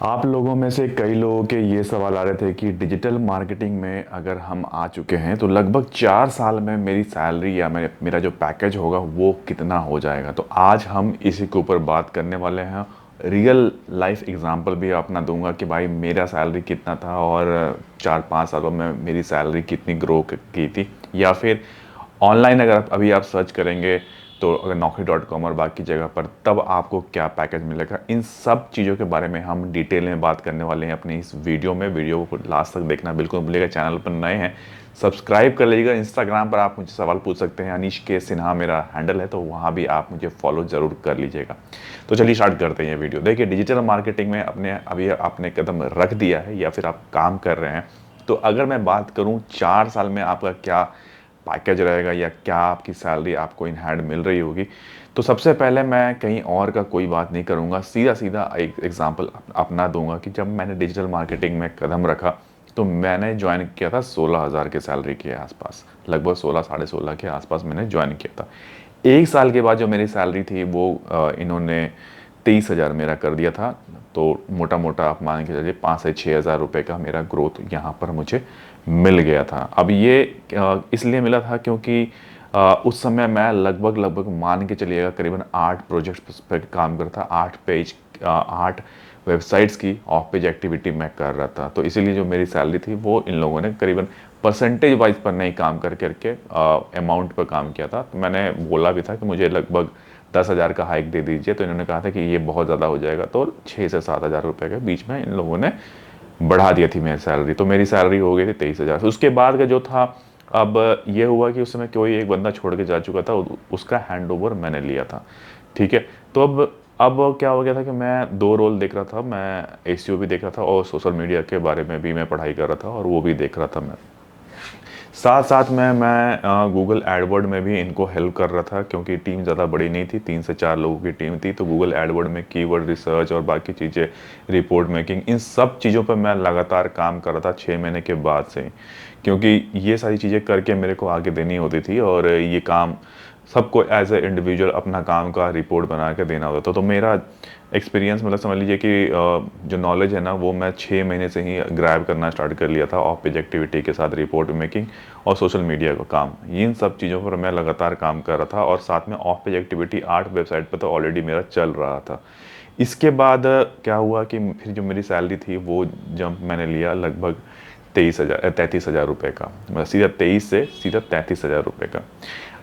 आप लोगों में से कई लोगों के ये सवाल आ रहे थे कि डिजिटल मार्केटिंग में अगर हम आ चुके हैं तो लगभग 4 साल में मेरी सैलरी या मेरा जो पैकेज होगा वो कितना हो जाएगा। तो आज हम इसी के ऊपर बात करने वाले हैं। रियल लाइफ एग्जांपल भी अपना दूंगा कि भाई मेरा सैलरी कितना था और 4-5 सालों में मेरी सैलरी कितनी ग्रो की थी। या फिर ऑनलाइन अगर अभी आप सर्च करेंगे तो अगर Naukri.com और बाकी जगह पर तब आपको क्या पैकेज मिलेगा, इन सब चीज़ों के बारे में हम डिटेल में बात करने वाले हैं अपनी इस वीडियो में। वीडियो को लास्ट तक देखना बिल्कुल मत भूलिएगा। चैनल पर नए हैं सब्सक्राइब कर लीजिएगा। इंस्टाग्राम पर आप मुझे सवाल पूछ सकते हैं, अनीश के सिन्हा मेरा हैंडल है, तो वहाँ भी आप मुझे फॉलो ज़रूर कर लीजिएगा। तो चलिए स्टार्ट करते हैं ये वीडियो। देखिए, डिजिटल मार्केटिंग में अभी आपने कदम रख दिया है या फिर आप काम कर रहे हैं, तो अगर मैं बात करूँ 4 साल में आपका क्या पैकेज रहेगा या क्या आपकी सैलरी आपको इन हैंड मिल रही होगी, तो सबसे पहले मैं कहीं और का कोई बात नहीं करूँगा, सीधा सीधा एक एग्जांपल अपना दूंगा कि जब मैंने डिजिटल मार्केटिंग में कदम रखा तो मैंने ज्वाइन किया था 16,000 के सैलरी के आसपास, लगभग 16 साढ़े 16 के आसपास मैंने ज्वाइन किया था। 1 साल के बाद जो मेरी सैलरी थी वो इन्होंने 23,000 मेरा कर दिया था। तो मोटा मोटा आप मान के चलिए 5 से 6 हज़ार रुपये का मेरा ग्रोथ यहाँ पर मुझे मिल गया था। अब ये इसलिए मिला था क्योंकि उस समय मैं लगभग लगभग मान के चलिएगा करीबन 8 प्रोजेक्ट्स पर काम करता, 8 वेबसाइट्स की ऑफ पेज एक्टिविटी मैं कर रहा था। तो इसीलिए जो मेरी सैलरी थी वो इन लोगों ने करीबन परसेंटेज वाइज पर नहीं काम कर करके अमाउंट पर काम किया था। तो मैंने बोला भी था कि मुझे लगभग 10,000 का हाइक दे दीजिए, तो इन्होंने कहा था कि ये बहुत ज़्यादा हो जाएगा, तो 6 से 7 हज़ार रुपये के बीच में इन लोगों ने बढ़ा दी थी मेरी सैलरी। तो मेरी सैलरी हो गई थी 23,000। उसके बाद का जो था, अब ये हुआ कि उस समय कोई एक बंदा छोड़ के जा चुका था, उसका हैंड ओवर मैंने लिया था। ठीक है। तो अब क्या हो गया था कि मैं दो रोल देख रहा था, मैं एसईओ भी देख रहा था और सोशल मीडिया के बारे में भी मैं पढ़ाई कर रहा था और वो भी देख रहा था मैं। साथ साथ में मैं गूगल एडवर्ड में भी इनको हेल्प कर रहा था, क्योंकि टीम ज़्यादा बड़ी नहीं थी, 3 से 4 लोगों की टीम थी। तो गूगल एडवर्ड में कीवर्ड रिसर्च और बाकी चीज़ें, रिपोर्ट मेकिंग, इन सब चीज़ों पर मैं लगातार काम कर रहा था 6 महीने के बाद से, क्योंकि ये सारी चीज़ें करके मेरे को आगे देनी होती थी और ये काम सबको एज ए इंडिविजुअल अपना काम का रिपोर्ट बना के देना होता था। तो मेरा एक्सपीरियंस, मतलब समझ लीजिए कि जो नॉलेज है ना वो मैं 6 महीने से ही ग्रैब करना स्टार्ट कर लिया था, ऑफ पेज एक्टिविटी के साथ रिपोर्ट मेकिंग और सोशल मीडिया का काम। इन सब चीज़ों पर मैं लगातार काम कर रहा था और साथ में ऑफ पेज एक्टिविटी 8 वेबसाइट पर तो ऑलरेडी मेरा चल रहा था। इसके बाद क्या हुआ कि फिर जो मेरी सैलरी थी वो जब मैंने लिया लगभग 33,000 रुपये का, मतलब सीधा 23 से सीधा 33,000 रुपये का।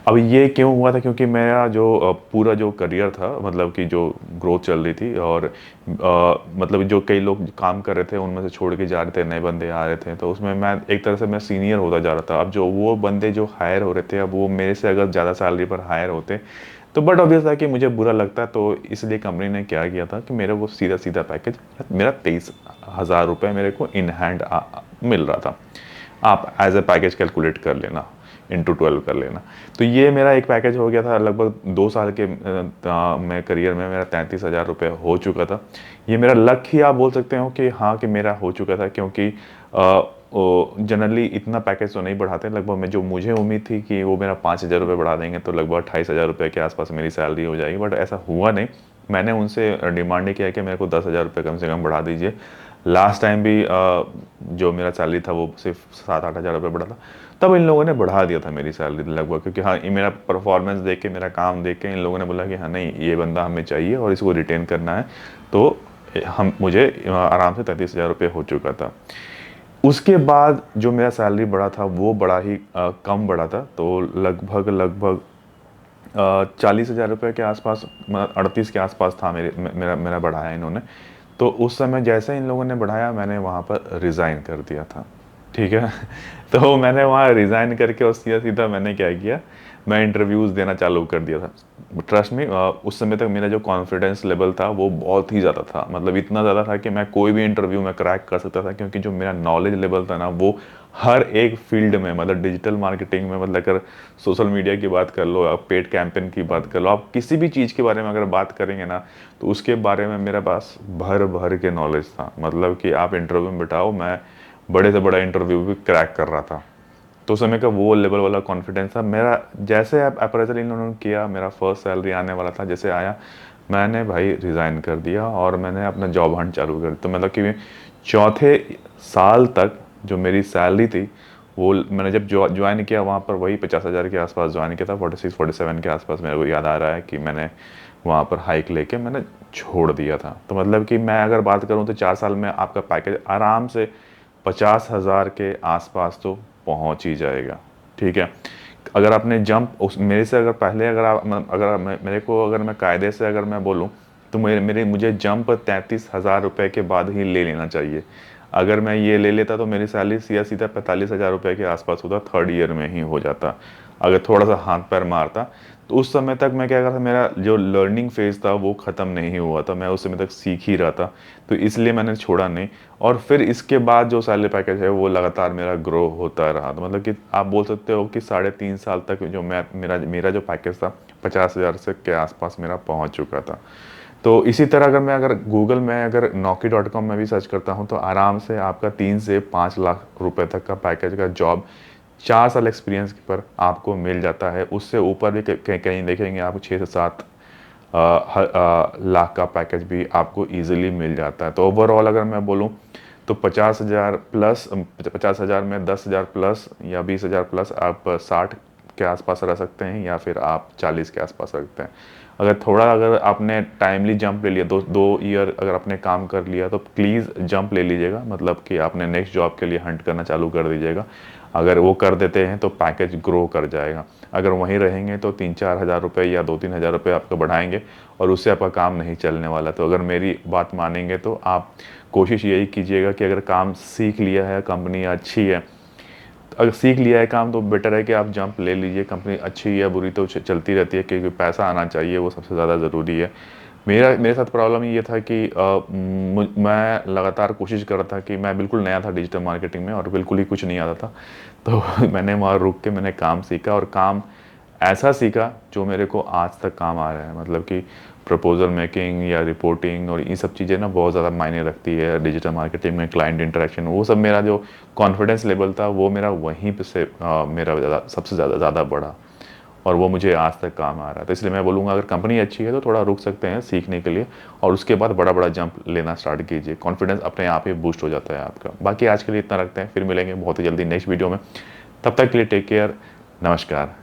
अब ये क्यों हुआ था, क्योंकि मेरा जो पूरा जो करियर था, मतलब कि जो ग्रोथ चल रही थी और मतलब जो कई लोग काम कर रहे थे उनमें से छोड़ के जा रहे थे, नए बंदे आ रहे थे, तो उसमें मैं एक तरह से मैं सीनियर होता जा रहा था। अब जो वो बंदे जो हायर हो रहे थे, अब वो मेरे से अगर ज़्यादा सैलरी पर हायर होते तो बट ऑब्वियस था कि मुझे बुरा लगता। तो इसलिए कंपनी ने क्या किया था कि मेरे वो सीधा सीधा पैकेज मेरा 23,000 रुपये मेरे को इन हैंड मिल रहा था। आप एज ए पैकेज कैलकुलेट कर लेना, इंटू 12 कर लेना। तो ये मेरा एक पैकेज हो गया था। लगभग 2 साल के मैं करियर में मेरा 33,000 रुपये हो चुका था। ये मेरा लक ही आप बोल सकते हो कि हाँ, कि मेरा हो चुका था, क्योंकि जनरली इतना पैकेज तो नहीं बढ़ाते। लगभग मैं जो मुझे उम्मीद थी कि वो मेरा 5,000 रुपये बढ़ा देंगे तो लगभग 28,000 रुपये के आसपास मेरी सैलरी हो जाएगी, बट ऐसा हुआ नहीं। मैंने उनसे डिमांड किया कि मेरे को 10,000 रुपये कम से कम बढ़ा दीजिए। लास्ट टाइम भी जो मेरा सैलरी था वो सिर्फ 7-8 हज़ार रुपये बढ़ा था, तब इन लोगों ने बढ़ा दिया था मेरी सैलरी लगभग, क्योंकि हाँ, ये मेरा परफॉर्मेंस देख के, मेरा काम देख के इन लोगों ने बोला कि हाँ नहीं, ये बंदा हमें चाहिए और इसको रिटेन करना है। तो हम मुझे आराम से 33,000 रुपये हो चुका था। उसके बाद जो मेरा सैलरी बढ़ा था वो बड़ा ही कम बढ़ा था, तो लगभग लगभग 40,000 रुपये के आसपास, 38 के आसपास था मेरा मेरा बढ़ाया इन्होंने। तो उस समय जैसे इन लोगों ने बढ़ाया मैंने वहाँ पर रिज़ाइन कर दिया था। ठीक है। तो मैंने वहाँ रिज़ाइन करके और सीधा सीधा मैंने क्या किया, मैं इंटरव्यूज़ देना चालू कर दिया था। ट्रस्ट मी, उस समय तक मेरा जो कॉन्फिडेंस लेवल था वो बहुत ही ज़्यादा था, मतलब इतना ज़्यादा था कि मैं कोई भी इंटरव्यू में क्रैक कर सकता था, क्योंकि जो मेरा नॉलेज लेवल था ना वो हर एक फील्ड में, मतलब डिजिटल मार्केटिंग में, मतलब अगर सोशल मीडिया की बात कर लो, आप पेड कैंपेन की बात कर लो, आप किसी भी चीज़ के बारे में अगर बात करेंगे ना तो उसके बारे में मेरे पास भर भर के नॉलेज था। मतलब कि आप इंटरव्यू में बिठाओ, मैं बड़े से बड़ा इंटरव्यू भी क्रैक कर रहा था। तो उस समय का वो लेवल वाला कॉन्फिडेंस था मेरा। जैसे अप्रेजल इन लोगों ने किया, मेरा फर्स्ट सैलरी आने वाला था, जैसे आया मैंने भाई रिज़ाइन कर दिया और मैंने अपना जॉब हंट चालू कर दिया। तो मतलब कि चौथे साल तक जो मेरी सैलरी थी वो मैंने जब ज्वाइन किया वहाँ पर वही 50,000 के आसपास ज्वाइन किया था, 46-47 के आसपास मेरे को याद आ रहा है कि मैंने वहाँ पर हाइक लेके मैंने छोड़ दिया था। तो मतलब कि मैं अगर बात करूँ तो 4 साल में आपका पैकेज आराम से 50,000 के आसपास तो पहुँच ही जाएगा। ठीक है, अगर आपने जंप उस मेरे से अगर पहले अगर आप अगर मेरे को अगर मैं कायदे से अगर मैं बोलूँ तो मुझे जंप 33,000 रुपये के बाद ही ले लेना चाहिए। अगर मैं ये ले लेता तो मेरी सैलरी सीधा सीधा 45,000 रुपये के आसपास होता, थर्ड ईयर में ही हो जाता। अगर थोड़ा सा हाथ पैर मारता तो उस समय तक मैं क्या करता, मेरा जो लर्निंग फेज़ था वो ख़त्म नहीं हुआ था, मैं उस समय तक सीख ही रहा था। तो इसलिए मैंने छोड़ा नहीं। और फिर इसके बाद जो सैलरी पैकेज है वो लगातार मेरा ग्रो होता रहा। तो मतलब कि आप बोल सकते हो कि 3.5 साल तक जो मैं मेरा मेरा जो पैकेज था 50,000 से के आसपास मेरा पहुंच चुका था। तो इसी तरह अगर गूगल में अगर naukri.com में भी सर्च करता हूँ तो आराम से आपका 3 से 5 लाख रुपए तक का पैकेज का जॉब 4 साल एक्सपीरियंस पर आपको मिल जाता है। उससे ऊपर भी कहीं देखेंगे आपको 6 से 7 लाख का पैकेज भी आपको इजीली मिल जाता है। तो ओवरऑल अगर मैं बोलूँ तो 50,000 प्लस 50,000 में 10,000 प्लस या 20,000 प्लस आप 60 के आसपास रह सकते हैं या फिर आप 40 के आसपास रखते हैं। अगर आपने टाइमली जंप ले लिया, 2 ईयर अगर आपने काम कर लिया तो प्लीज़ जंप ले लीजिएगा, मतलब कि आपने नेक्स्ट जॉब के लिए हंट करना चालू कर दीजिएगा। अगर वो कर देते हैं तो पैकेज ग्रो कर जाएगा। अगर वहीं रहेंगे तो 3-4 हज़ार रुपये या 2-3 हज़ार रुपये आपको बढ़ाएंगे और उससे आपका काम नहीं चलने वाला। तो अगर मेरी बात मानेंगे तो आप कोशिश यही कीजिएगा कि अगर काम सीख लिया है, कंपनी अच्छी है, अगर सीख लिया है काम तो बेटर है कि आप जंप ले लीजिए। कंपनी अच्छी या बुरी तो चलती रहती है, क्योंकि पैसा आना चाहिए, वो सबसे ज़्यादा ज़रूरी है। मेरे साथ प्रॉब्लम ये था कि मैं लगातार कोशिश कर रहा था कि मैं बिल्कुल नया था डिजिटल मार्केटिंग में और बिल्कुल ही कुछ नहीं आता था। तो मैंने वहाँ रुक के मैंने काम सीखा और काम ऐसा सीखा जो मेरे को आज तक काम आ रहा है। मतलब कि प्रपोज़ल मेकिंग या रिपोर्टिंग और ये सब चीज़ें ना बहुत ज़्यादा मायने रखती है डिजिटल मार्केटिंग में। क्लाइंट इंटरेक्शन, वो सब मेरा जो कॉन्फिडेंस लेवल था वो मेरा वहीं पे से मेरा सबसे ज़्यादा बढ़ा और वो मुझे आज तक काम आ रहा है। तो इसलिए मैं बोलूँगा अगर कंपनी अच्छी है तो थोड़ा रुक सकते हैं सीखने के लिए और उसके बाद बड़ा बड़ा जंप लेना स्टार्ट कीजिए। कॉन्फिडेंस अपने आप ही बूस्ट हो जाता है आपका। बाकी आज के लिए इतना रखते हैं, फिर मिलेंगे बहुत ही जल्दी नेक्स्ट वीडियो में। तब तक के लिए टेक केयर, नमस्कार।